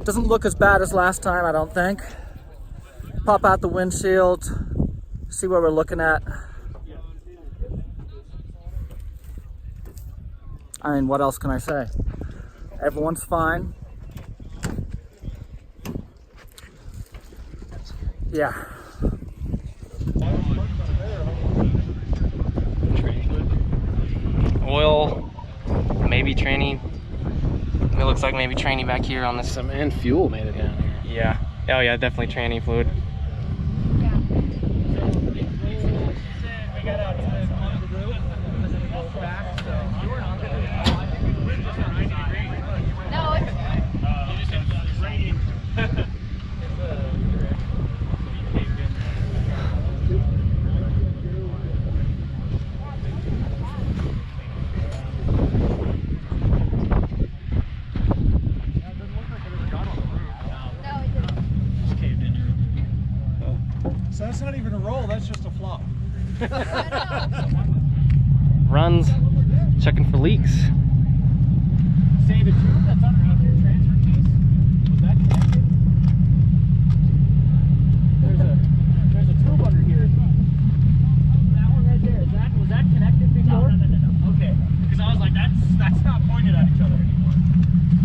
Doesn't look as bad as last time, I don't think. Pop out the windshield, see what we're looking at. I mean, what else can I say? Everyone's fine. Yeah. Oil, maybe tranny. It looks like maybe tranny back here on this. And fuel made it down here. Yeah. Oh yeah, definitely tranny fluid. So that's not even a roll, that's just a flop. Runs, checking for leaks. Say the tube that's underneath your transfer case, was that connected? There's a tube under here. That one right there, was that connected before? No. Okay, because I was like, that's not pointed at each other anymore.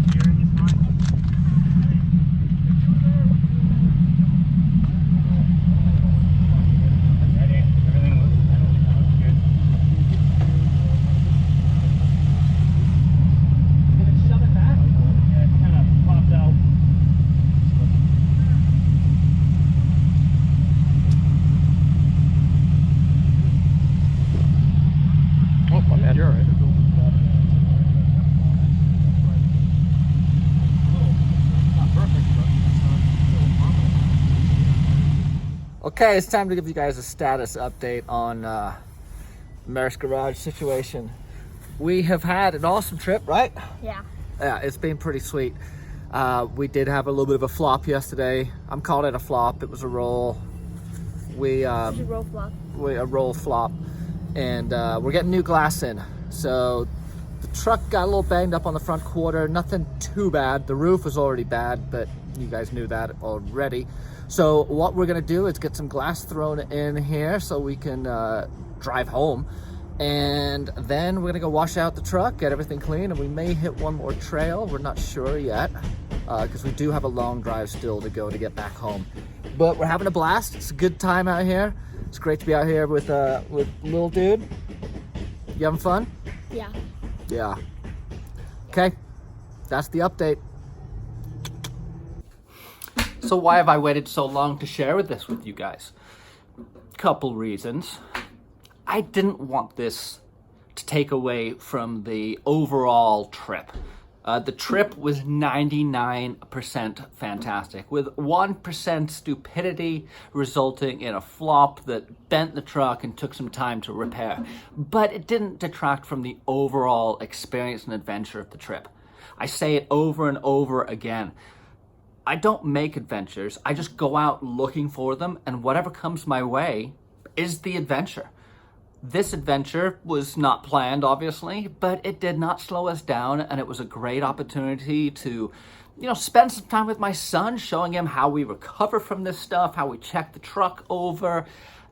Steering is fine. Okay, it's time to give you guys a status update on Merricks garage situation. We have had an awesome trip, right? Yeah. Yeah, it's been pretty sweet. We did have a little bit of a flop yesterday. I'm calling it a flop. It was a roll. A roll flop. A roll flop, and we're getting new glass in. So the truck got a little banged up on the front quarter. Nothing too bad. The roof was already bad, but you guys knew that already. So what we're gonna do is get some glass thrown in here so we can drive home, and then we're gonna go wash out the truck, get everything clean, and we may hit one more trail. We're not sure yet because we do have a long drive still to go to get back home. But we're having a blast. It's a good time out here. It's great to be out here with little dude. You having fun? Yeah. Yeah. Okay, that's the update. So why have I waited so long to share this with you guys? Couple reasons. I didn't want this to take away from the overall trip. The trip was 99% fantastic, with 1% stupidity resulting in a flop that bent the truck and took some time to repair. But it didn't detract from the overall experience and adventure of the trip. I say it over and over again. I don't make adventures, I just go out looking for them, and whatever comes my way is the adventure. This adventure was not planned, obviously, but it did not slow us down, and it was a great opportunity to, spend some time with my son, showing him how we recover from this stuff, how we check the truck over,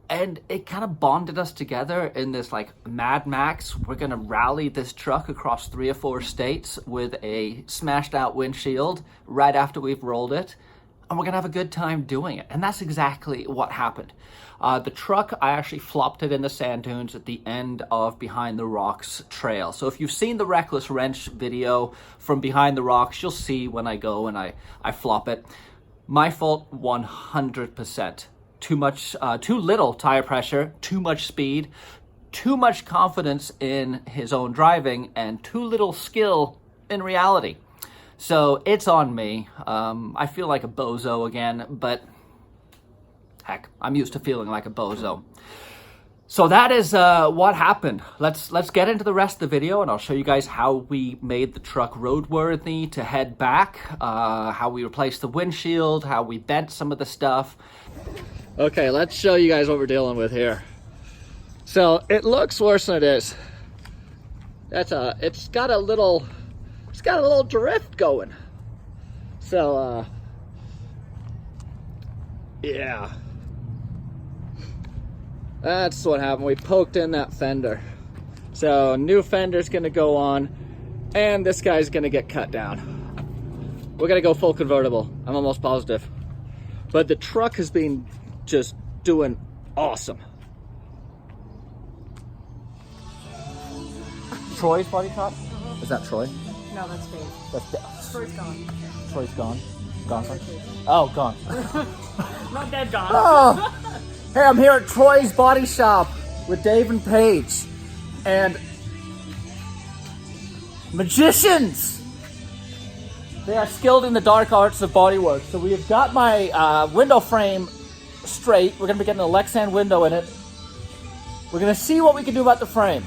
and it kind of bonded us together in this like Mad Max. We're gonna rally this truck across 3 or 4 states with a smashed out windshield right after we've rolled it, and we're gonna have a good time doing it. And that's exactly what happened. The truck, I actually flopped it in the sand dunes at the end of Behind the Rocks trail. So if you've seen the Reckless Wrench video from Behind the Rocks, you'll see when I go and I flop it. My fault 100%. Too little tire pressure, too much speed, too much confidence in his own driving, and too little skill in reality. So it's on me. I feel like a bozo again, but heck, I'm used to feeling like a bozo. So that is what happened. Let's get into the rest of the video, and I'll show you guys how we made the truck roadworthy to head back, how we replaced the windshield, how we bent some of the stuff. Okay, let's show you guys what we're dealing with here. So it looks worse than it is. It's got a little drift going. So, yeah. That's what happened. We poked in that fender. So, new fender's gonna go on, and this guy's gonna get cut down. We're gonna go full convertible. I'm almost positive. But the truck has been just doing awesome. Troy's body shop? Is that Troy? No, that's Dave. That's Troy's gone. Troy's gone. Gone. Oh, gone. Not dead, gone. Oh, hey, I'm here at Troy's Body Shop with Dave and Paige, and magicians. They are skilled in the dark arts of bodywork. So we have got my window frame straight. We're gonna be getting a Lexan window in it. We're gonna see what we can do about the frame.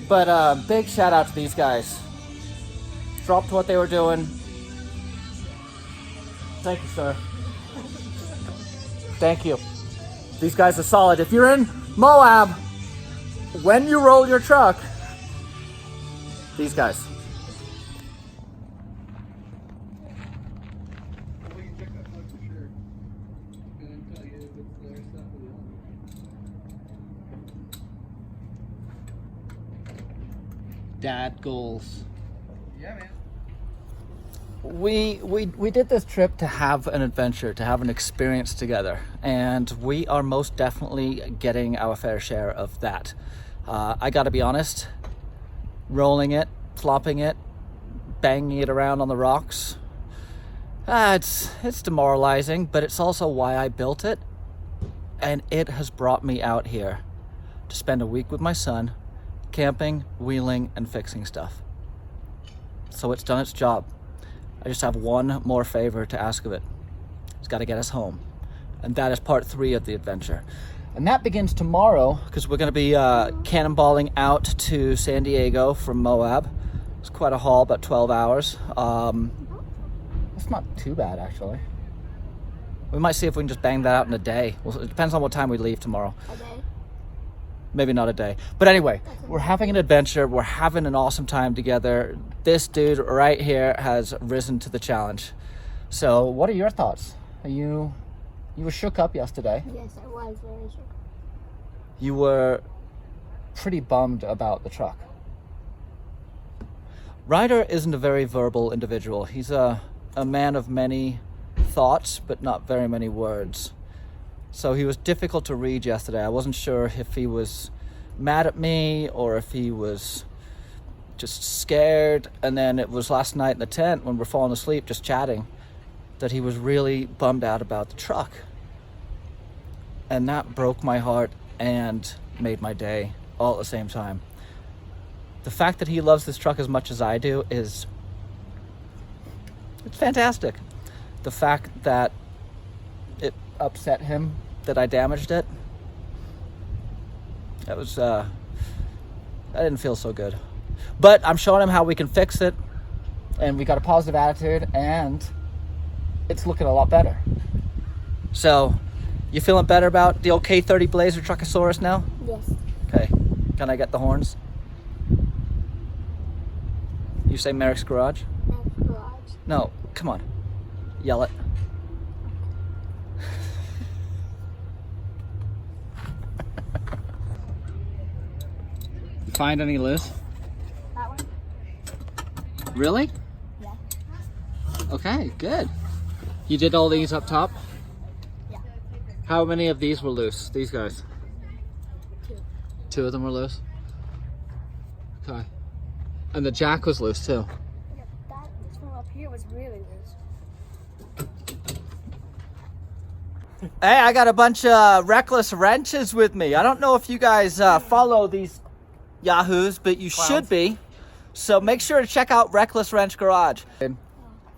But big shout out to these guys. Dropped what they were doing. Thank you, sir. Thank you. These guys are solid. If you're in Moab, when you roll your truck, these guys. Dad goals. Yeah, man. We did this trip to have an adventure, to have an experience together, and we are most definitely getting our fair share of that. I gotta be honest, rolling it, flopping it, banging it around on the rocks, it's demoralizing, but it's also why I built it, and it has brought me out here to spend a week with my son, camping, wheeling, and fixing stuff. So it's done its job. I just have one more favor to ask of it. It's got to get us home. And that is part 3 of the adventure. And that begins tomorrow, because we're going to be cannonballing out to San Diego from Moab. It's quite a haul, about 12 hours. It's not too bad, actually. We might see if we can just bang that out in a day. Well, it depends on what time we leave tomorrow. A day? Maybe not a day. But anyway, we're having an adventure. We're having an awesome time together. This dude right here has risen to the challenge. So what are your thoughts? You were shook up yesterday. Yes, I was very sure. You were pretty bummed about the truck. Ryder isn't a very verbal individual. He's a man of many thoughts, but not very many words. So he was difficult to read yesterday. I wasn't sure if he was mad at me or if he was just scared. And then it was last night in the tent when we're falling asleep just chatting that he was really bummed out about the truck. And that broke my heart and made my day all at the same time. The fact that he loves this truck as much as I do it's fantastic. The fact that it upset him that I damaged it, that was I didn't feel so good. But I'm showing him how we can fix it, and we got a positive attitude, and it's looking a lot better. So you feeling better about the old K30 Blazer Truckosaurus now? Yes. Okay, can I get the horns? You say Merricks Garage? That's garage. No, come on, yell it. Find any loose? That one? Really? Yeah. Okay, good. You did all these up top? Yeah. How many of these were loose? These guys? 2. 2 of them were loose? Okay. And the jack was loose too? Yeah, this one up here was really loose. Hey, I got a bunch of Reckless wrenches with me. I don't know if you guys follow these yahoos, but you should be. So make sure to check out Reckless Wrench Garage.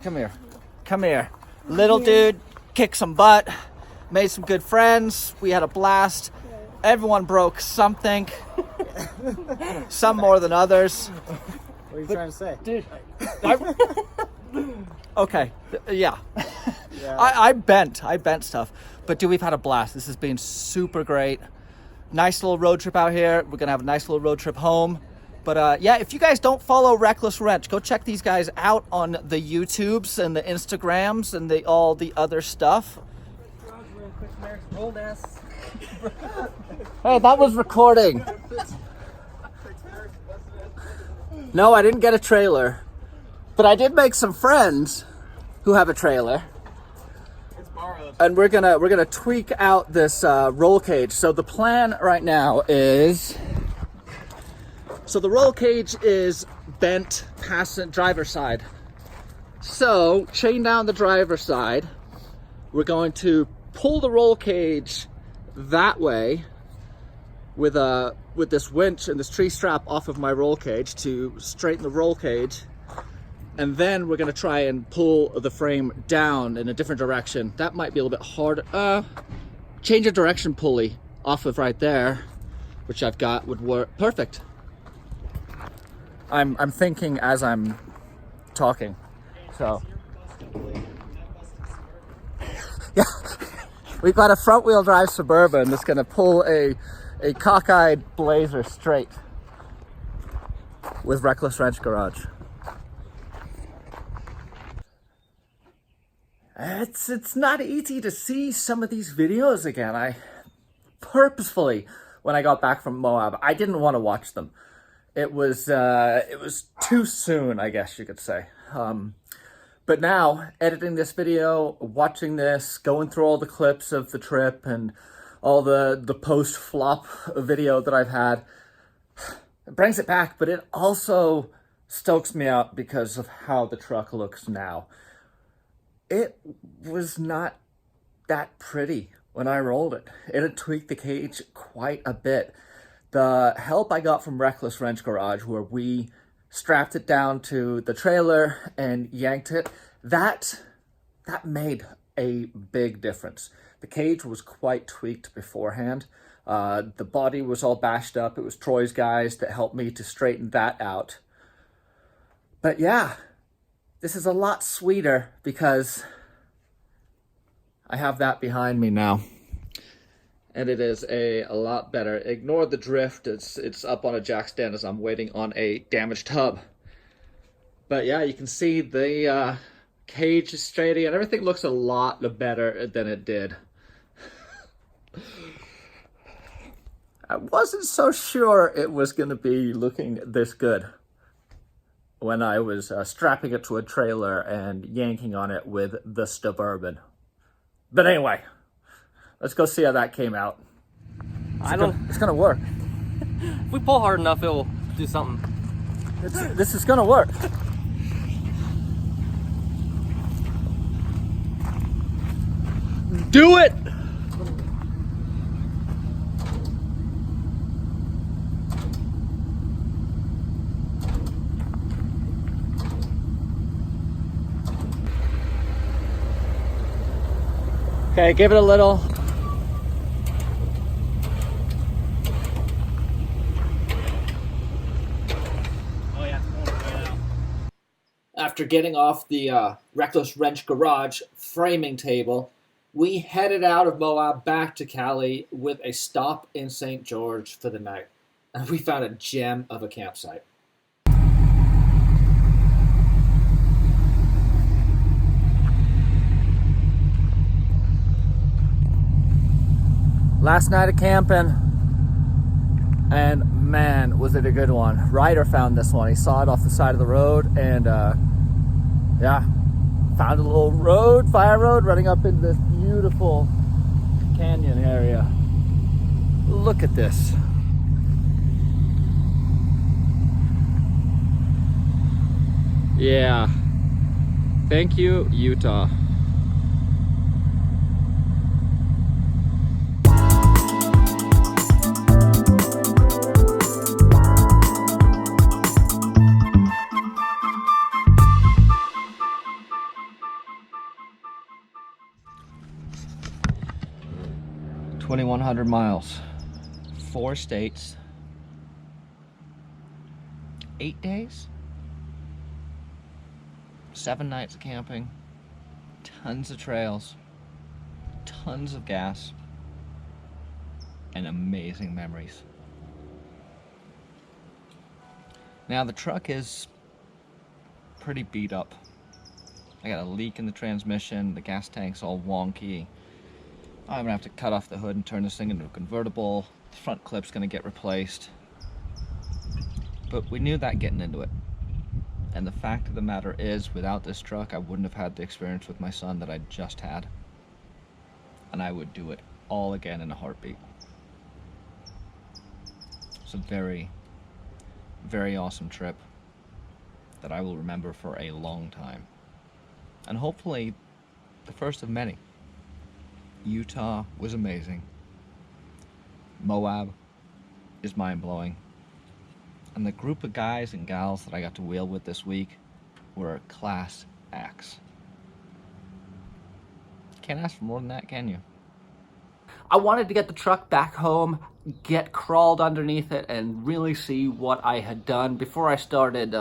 Come here. Come here. Little dude, kicked some butt, made some good friends. We had a blast. Everyone broke something. Some more than others. What are you trying to say? Dude. Okay. Yeah. I bent stuff. But dude, we've had a blast. This has been super great. Nice little road trip out here. We're gonna have a nice little road trip home. But yeah, if you guys don't follow Reckless Wrench, go check these guys out on the YouTubes and the Instagrams and all the other stuff. Hey, that was recording. No, I didn't get a trailer, but I did make some friends who have a trailer. And we're gonna tweak out this roll cage. So the plan right now is, so the roll cage is bent driver's side. So chain down the driver's side. We're going to pull the roll cage that way with this winch and this tree strap off of my roll cage to straighten the roll cage, and then we're going to try and pull the frame down in a different direction. That might be a little bit hard. Change of direction pulley off of right there, which I've got, would work perfect. I'm thinking as I'm talking, so yeah. We've got a front wheel drive Suburban that's going to pull a cockeyed Blazer straight with Reckless Wrench Garage. It's not easy to see some of these videos again. I purposefully, when I got back from Moab, I didn't want to watch them. It was too soon, I guess you could say. But now, editing this video, watching this, going through all the clips of the trip and all the post-flop video that I've had, it brings it back, but it also stokes me out because of how the truck looks now. It was not that pretty when I rolled it. It had tweaked the cage quite a bit. The help I got from Reckless Wrench Garage, where we strapped it down to the trailer and yanked it, that made a big difference. The cage was quite tweaked beforehand. The body was all bashed up. It was Troy's guys that helped me to straighten that out. But yeah, this is a lot sweeter because I have that behind me now. And it is a lot better. Ignore the drift. It's up on a jack stand as I'm waiting on a damaged hub. But yeah, you can see the cage is straighty and everything looks a lot better than it did. I wasn't so sure it was going to be looking this good when I was strapping it to a trailer and yanking on it with the Suburban. But anyway, let's go see how that came out. It's gonna work. If we pull hard enough, it'll do something. This is gonna work. Do it! Okay, give it a little. Oh yeah, it's going right out. After getting off the Reckless Wrench Garage framing table, we headed out of Moab back to Cali with a stop in St. George for the night. And we found a gem of a campsite. Last night of camping, and man, was it a good one. Ryder found this one. He saw it off the side of the road, and yeah, found a little road, fire road, running up in this beautiful canyon area. Look at this. Yeah. Thank you, Utah. $2,100 miles, 4 states, 8 days, 7 nights of camping, tons of trails, tons of gas, and amazing memories. Now the truck is pretty beat up. I got a leak in the transmission, the gas tank's all wonky. I'm gonna have to cut off the hood and turn this thing into a convertible. The front clip's gonna get replaced. But we knew that getting into it. And the fact of the matter is, without this truck, I wouldn't have had the experience with my son that I just had. And I would do it all again in a heartbeat. It's a very, very awesome trip that I will remember for a long time. And hopefully, the first of many. Utah was amazing. Moab is mind-blowing. And the group of guys and gals that I got to wheel with this week were class acts. Can't ask for more than that, can you? I wanted to get the truck back home, get crawled underneath it, and really see what I had done before I started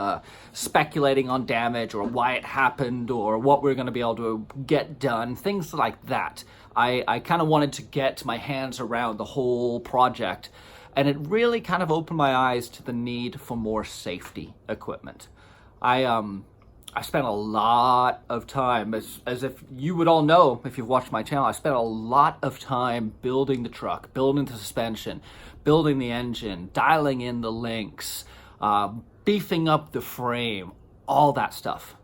speculating on damage or why it happened or what we were going to be able to get done, things like that. I kind of wanted to get my hands around the whole project. And it really kind of opened my eyes to the need for more safety equipment. I spent a lot of time, as if you would all know if you've watched my channel, I spent a lot of time building the truck, building the suspension, building the engine, dialing in the links, beefing up the frame, all that stuff.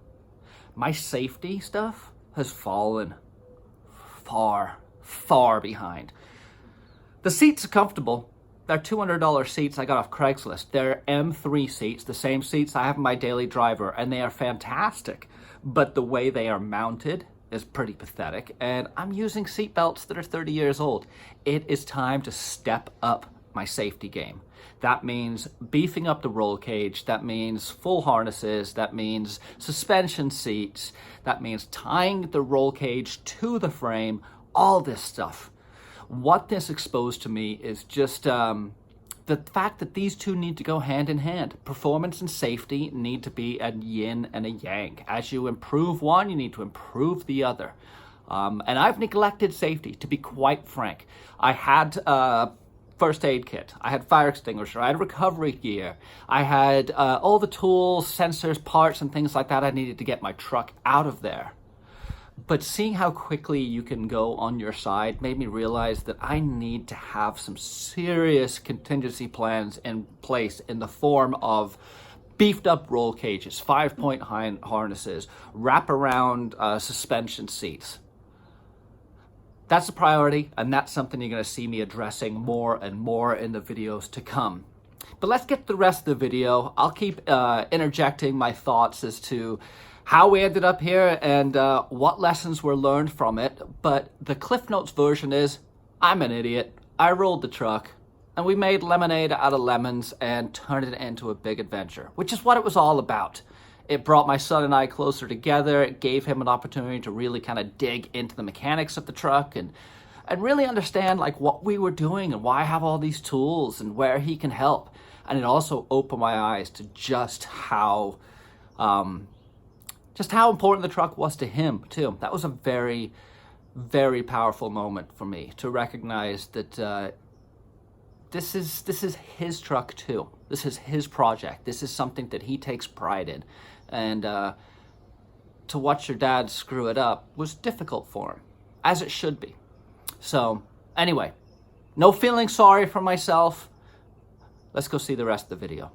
My safety stuff has fallen far, far behind. The seats are comfortable. They're $200 seats I got off Craigslist. They're M3 seats, the same seats I have in my daily driver, and they are fantastic. But the way they are mounted is pretty pathetic, and I'm using seat belts that are 30 years old. It is time to step up my safety game. That means beefing up the roll cage, that means full harnesses, that means suspension seats, that means tying the roll cage to the frame, all this stuff. What this exposed to me is just the fact that these two need to go hand in hand. Performance and safety need to be a yin and a yang. As you improve one, you need to improve the other. And I've neglected safety, to be quite frank. I had a first aid kit, I had fire extinguisher, I had recovery gear, I had all the tools, sensors, parts, and things like that I needed to get my truck out of there. But seeing how quickly you can go on your side made me realize that I need to have some serious contingency plans in place in the form of beefed up roll cages, 5-point harnesses, wraparound suspension seats. That's a priority, and that's something you're going to see me addressing more and more in the videos to come. But let's get to the rest of the video. I'll keep interjecting my thoughts as to how we ended up here and what lessons were learned from it. But the Cliff Notes version is, I'm an idiot. I rolled the truck and we made lemonade out of lemons and turned it into a big adventure, which is what it was all about. It brought my son and I closer together. It gave him an opportunity to really kind of dig into the mechanics of the truck and really understand like what we were doing and why I have all these tools and where he can help. And it also opened my eyes to just how important the truck was to him too. That was a very, very powerful moment for me to recognize that this is his truck too. This is his project. This is something that he takes pride in. And to watch your dad screw it up was difficult for him, as it should be. So anyway, no feeling sorry for myself. Let's go see the rest of the video.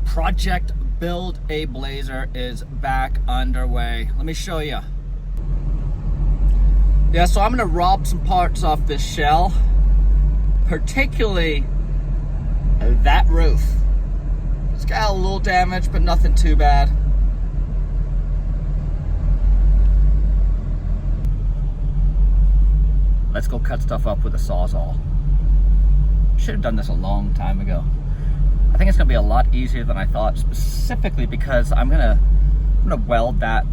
Project Build a Blazer is back underway. Let me show you. Yeah, so I'm gonna rob some parts off this shell, particularly that roof. It's got a little damage, but nothing too bad. Let's go cut stuff up with a Sawzall. Should have done this a long time ago. I think it's gonna be a lot easier than I thought, specifically because I'm gonna weld that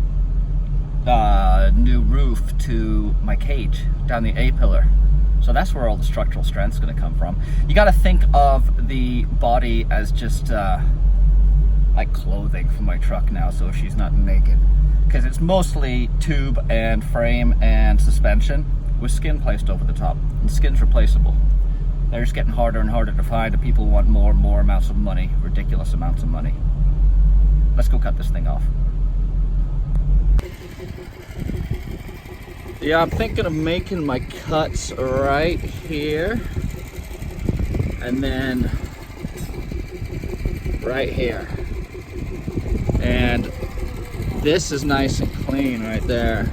new roof to my cage down the A-pillar. So that's where all the structural strength's gonna come from. You gotta think of the body as just like clothing for my truck now, so she's not naked. Because it's mostly tube and frame and suspension with skin placed over the top. And skin's replaceable. They're just getting harder and harder to find, and people want more and more amounts of money, ridiculous amounts of money. Let's go cut this thing off. Yeah, I'm thinking of making my cuts right here, and then right here. And this is nice and clean right there.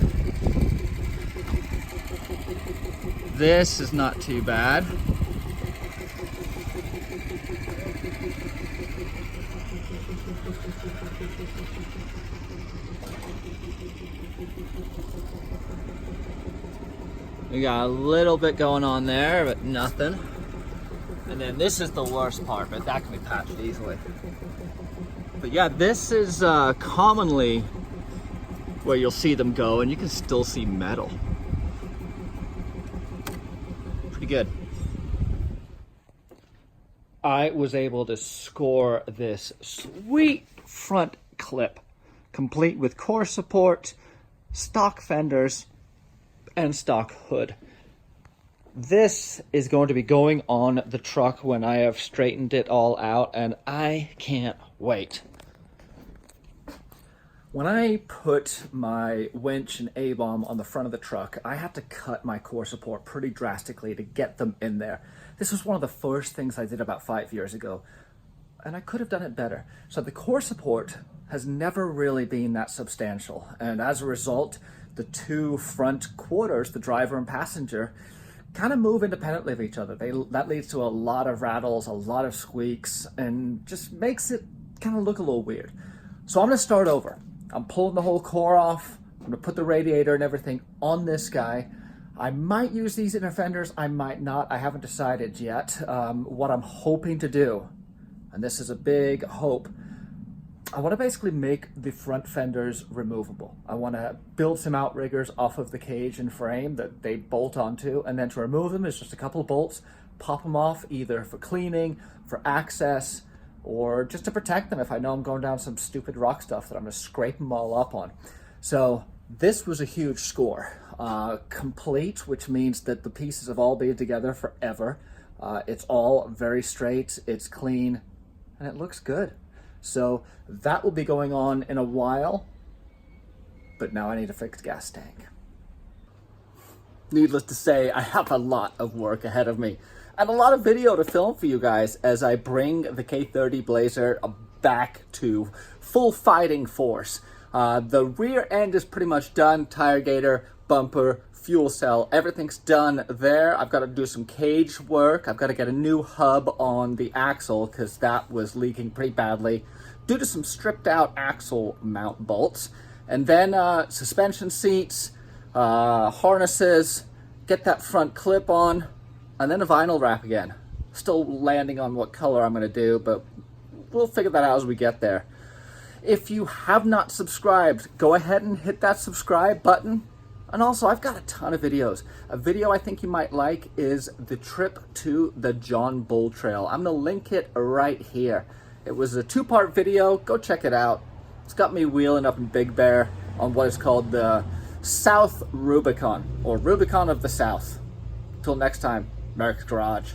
This is not too bad. We got a little bit going on there, but nothing. And then this is the worst part, but that can be patched easily. But yeah, this is commonly where you'll see them go, and you can still see metal. Pretty good. I was able to score this sweet front clip, complete with core support, stock fenders, and stock hood. This is going to be going on the truck when I have straightened it all out, and I can't wait. When I put my winch and A-bomb on the front of the truck, I had to cut my core support pretty drastically to get them in there. This was one of the first things I did about 5 years ago, and I could have done it better. So the core support has never really been that substantial, and as a result, the two front quarters, the driver and passenger, kind of move independently of each other. That leads to a lot of rattles, a lot of squeaks, and just makes it kind of look a little weird. So I'm gonna start over. I'm pulling the whole core off. I'm gonna put the radiator and everything on this guy. I might use these inner fenders, I might not. I haven't decided yet. What I'm hoping to do, and this is a big hope, I want to basically make the front fenders removable. I want to build some outriggers off of the cage and frame that they bolt onto, and then to remove them is just a couple of bolts, pop them off either for cleaning, for access, or just to protect them if I know I'm going down some stupid rock stuff that I'm going to scrape them all up on. So this was a huge score. Complete, which means that the pieces have all been together forever. It's all very straight, it's clean, and it looks good. So that will be going on in a while, but now I need a fixed gas tank. Needless to say, I have a lot of work ahead of me and a lot of video to film for you guys as I bring the K30 Blazer back to full fighting force. The rear end is pretty much done, tire gator, bumper, fuel cell, everything's done there. I've got to do some cage work. I've got to get a new hub on the axle because that was leaking pretty badly due to some stripped out axle mount bolts. And then suspension seats, harnesses, get that front clip on, and then a vinyl wrap again. Still landing on what color I'm going to do, but we'll figure that out as we get there. If you have not subscribed, go ahead and hit that subscribe button. And also, I've got a ton of videos. A video I think you might like is the trip to the John Bull Trail. I'm gonna link it right here. It was a 2-part video, go check it out. It's got me wheeling up in Big Bear on what is called the South Rubicon, or Rubicon of the South. Till next time, Merricks Garage.